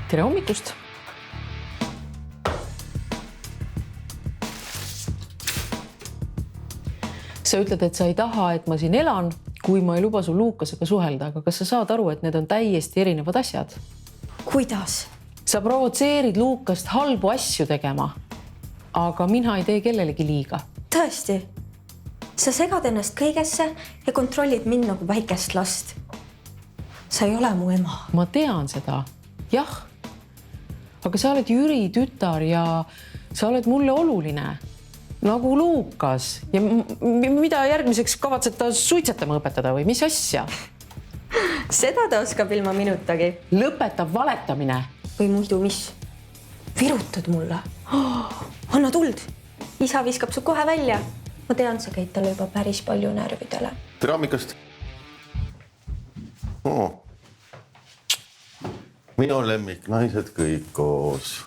Tere hommikust! Sa ütled, et sa ei taha, et ma siin elan, kui ma ei luba sul Luukasega suhelda, aga kas sa saad aru, et need on täiesti erinevad asjad? Kuidas? Sa provotseerid Luukast halbu asju tegema, aga mina ei tee kellelegi liiga. Tõesti? Sa segad ennast kõigesse ja kontrollid mind nagu väikest last. Sa ei ole mu ema. Ma tean seda, jah. Aga sa oled Jüri tütar ja sa oled mulle oluline. Nagu Luukas. Ja mida järgmiseks kavatsed ta suitsetama õpetada või mis asja? Seda ta oskab ilma minutagi. Lõpetab valetamine. Või muidu mis? Virutad mulle. Anna tuld. Isa viskab su kohe välja. Ma tean, sa käid talle juba päris palju närvidele. Tere hommikust. Minu lemmik naised kõik koos.